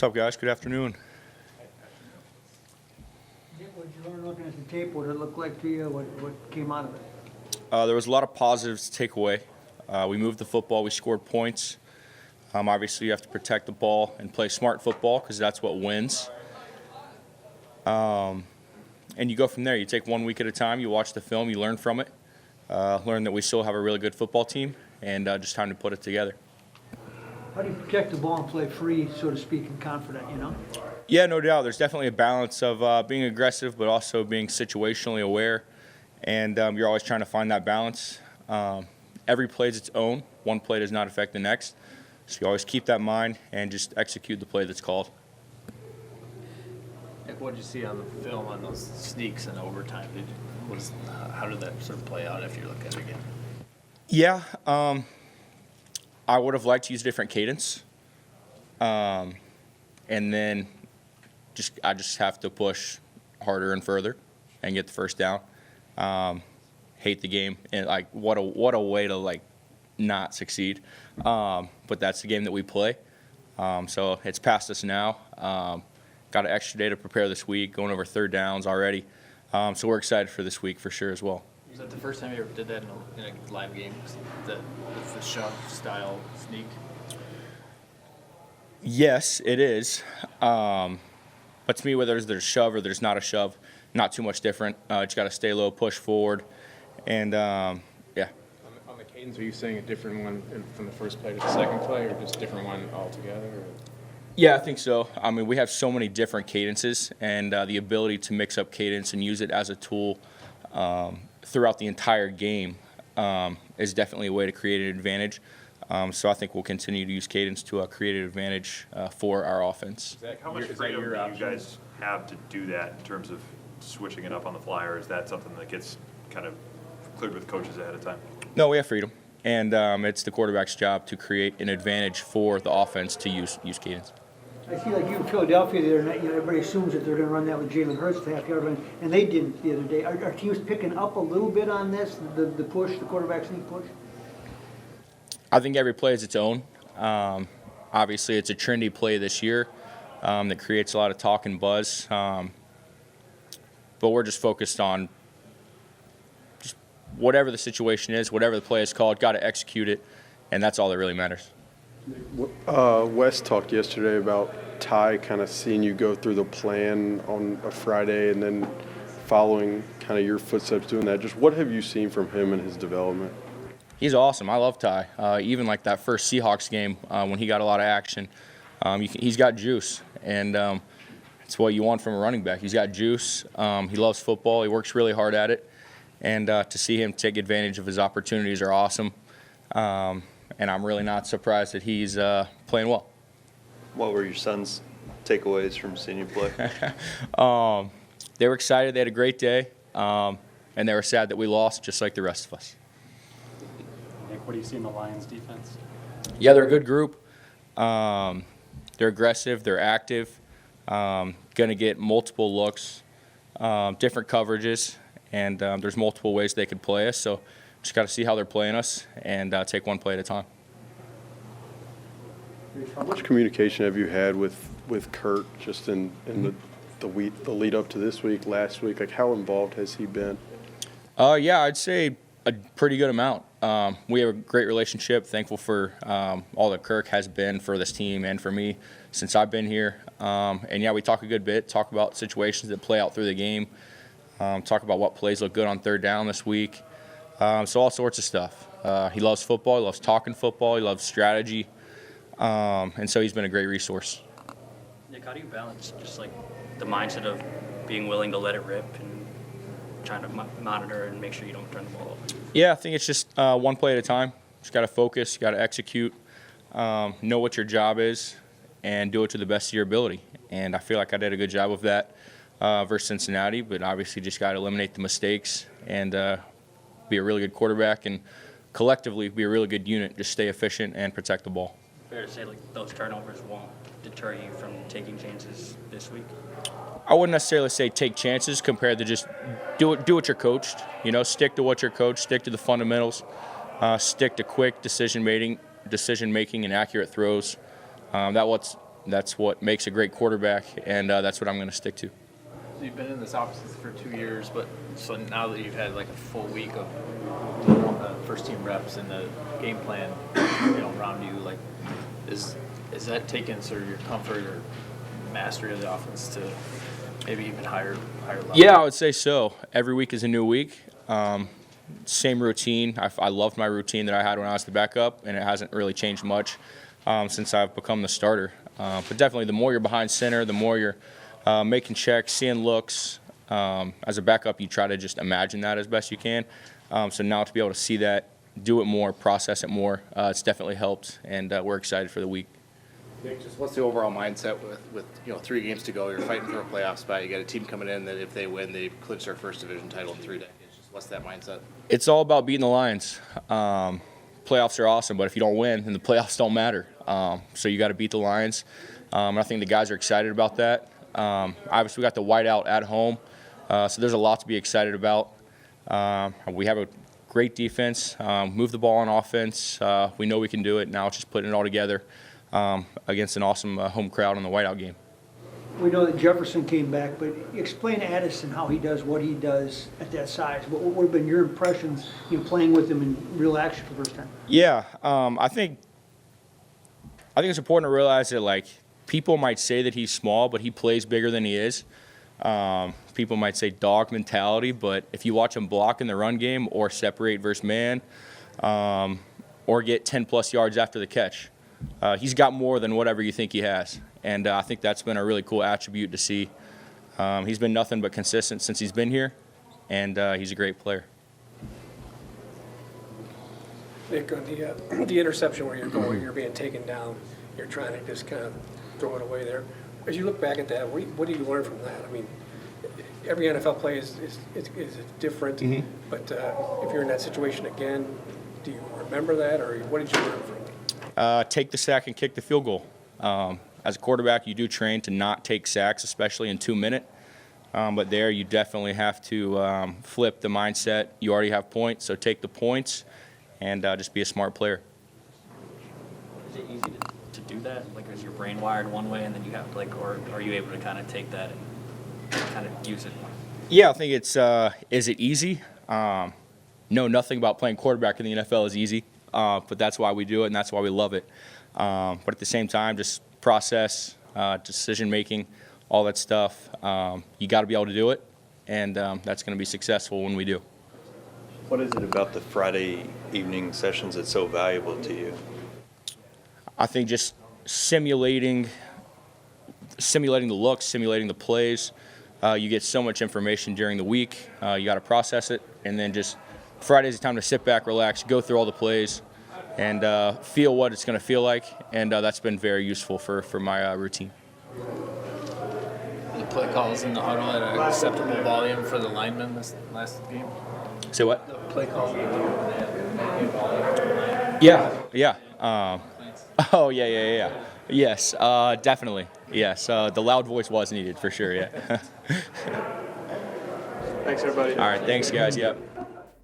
What's up, guys? Good afternoon. What did you learn looking at the tape? What did it look like to you? What came out of it? There was a lot of positives to take away. We moved the football. We scored points. Obviously, you have to protect the ball and play smart football because that's what wins. And you go from there. You take 1 week at a time. You watch the film. You learn from it. Learn that we still have a really good football team, and just time to put it together. How do you protect the ball and play free, so to speak, and confident, you know? Yeah, no doubt. There's definitely a balance of being aggressive but also being situationally aware, and you're always trying to find that balance. Every play is its own. One play does not affect the next, so you always keep that in mind and just execute the play that's called. Nick, what did you see on the film on those sneaks in overtime? How did that sort of play out if you look at it again? Yeah, I would have liked to use a different cadence, and then I just have to push harder and further and get the first down. Hate the game, and what a way to not succeed. But that's the game that we play. So it's past us now. Got an extra day to prepare this week, going over third downs already. So we're excited for this week for sure as well. Was that the first time you ever did that in a live game? The shove style sneak? Yes, it is. But to me, whether there's a shove or there's not a shove, not too much different. Just got to stay low, push forward, and yeah. On the cadence, are you saying a different one from the first play to the second play, or just a different one altogether? Or? Yeah, I think so. I mean, we have so many different cadences, and the ability to mix up cadence and use it as a tool throughout the entire game is definitely a way to create an advantage. So I think we'll continue to use cadence to create an advantage for our offense. How much freedom do you guys have to do that in terms of switching it up on the fly, or is that something that gets kind of cleared with coaches ahead of time? No, we have freedom, and it's the quarterback's job to create an advantage for the offense to use cadence. I see, like you in Philadelphia the other night, everybody assumes that they're going to run that with Jalen Hurts the half-yard line, and they didn't the other day. Are teams picking up a little bit on this, the push, the quarterback sneak push? I think every play is its own. Obviously, it's a trendy play this year that creates a lot of talk and buzz. But we're just focused on just whatever the situation is, whatever the play is called, got to execute it, and that's all that really matters. Wes talked yesterday about Ty kind of seeing you go through the plan on a Friday and then following kind of your footsteps doing that. Just what have you seen from him and his development? He's awesome. I love Ty. Even like that first Seahawks game when he got a lot of action, he's got juice, and it's what you want from a running back. He's got juice. He loves football. He works really hard at it, and to see him take advantage of his opportunities are awesome. And I'm really not surprised that he's playing well. What were your son's takeaways from seeing you play? They were excited. They had a great day, and they were sad that we lost, just like the rest of us. Nick, what do you see in the Lions' defense? Yeah, they're a good group. They're aggressive. They're active. Going to get multiple looks, different coverages, and there's multiple ways they could play us. So just got to see how they're playing us and take one play at a time. How much communication have you had with Kirk just in the lead up to this week, last week? Like, how involved has he been? Yeah, I'd say a pretty good amount. We have a great relationship. Thankful for all that Kirk has been for this team and for me since I've been here. And yeah, we talk a good bit, talk about situations that play out through the game, talk about what plays look good on third down this week. So all sorts of stuff. He loves football. He loves talking football. He loves strategy. And so he's been a great resource. Nick, how do you balance just like the mindset of being willing to let it rip and trying to monitor and make sure you don't turn the ball over? Yeah, I think it's just one play at a time. Just got to focus. Got to execute. Know what your job is and do it to the best of your ability. And I feel like I did a good job of that versus Cincinnati, but obviously just got to eliminate the mistakes and be a really good quarterback and collectively be a really good unit. Just stay efficient and protect the ball. Fair to say like those turnovers won't deter you from taking chances this week? I wouldn't necessarily say take chances compared to just do what you're coached. You know, stick to what you're coached, stick to the fundamentals, stick to quick decision making and accurate throws. That's what makes a great quarterback, and that's what I'm going to stick to. So you've been in this office for 2 years, but so now that you've had like a full week of first team reps and the game plan, around you, like, is that taking sort of your comfort or mastery of the offense to maybe even higher level? Yeah, I would say so. Every week is a new week. Same routine. I loved my routine that I had when I was the backup, and it hasn't really changed much since I've become the starter. But definitely, the more you're behind center, the more you're making checks, seeing looks. As a backup, you try to just imagine that as best you can. So now to be able to see that, do it more, process it more, it's definitely helped, and we're excited for the week. Nick, just what's the overall mindset with 3 games to go? You're fighting for a playoff spot. You got a team coming in that if they win, they clinch their first division title in 3 decades. Just what's that mindset? It's all about beating the Lions. Playoffs are awesome, but if you don't win, then the playoffs don't matter. So you got to beat the Lions. I think the guys are excited about that. Obviously, we got the whiteout at home, so there's a lot to be excited about. We have a great defense, move the ball on offense. We know we can do it. Now it's just putting it all together against an awesome home crowd in the whiteout game. We know that Jefferson came back, but explain to Addison how he does what he does at that size. What would have been your impressions, playing with him in real action for the first time? Yeah, I think it's important to realize that, like, people might say that he's small, but he plays bigger than he is. People might say dog mentality, but if you watch him block in the run game or separate versus man or get 10-plus yards after the catch, he's got more than whatever you think he has. And I think that's been a really cool attribute to see. He's been nothing but consistent since he's been here, and he's a great player. Nick, on the interception where you're being taken down, you're trying to just kind of throw it away there. As you look back at that, what do you learn from that? I mean, every NFL play is different, but if you're in that situation again, do you remember that, or what did you learn from it? Take the sack and kick the field goal. As a quarterback, you do train to not take sacks, especially in 2 minutes. But there, you definitely have to flip the mindset. You already have points, so take the points and just be a smart player. Is it easy to do that? Like, is your brain wired one way, and then you have to, like, or are you able to kind of take that and kind of use it? Yeah, I think it's, is it easy? No, nothing about playing quarterback in the NFL is easy, but that's why we do it, and that's why we love it. But at the same time, just process, decision-making, all that stuff. You got to be able to do it, and that's going to be successful when we do. What is it about the Friday evening sessions that's so valuable to you? I think just simulating the looks, simulating the plays. You get so much information during the week. You got to process it, and then just Friday's the time to sit back, relax, go through all the plays, and feel what it's going to feel like. And that's been very useful for my routine. The play calls in the huddle at an acceptable volume for the linemen this last game? Say what? The play calls in the volume. Yeah. Oh, yeah. Yes, definitely. Yes, the loud voice was needed for sure, yeah. Thanks, everybody. All right, thanks, guys. Yep.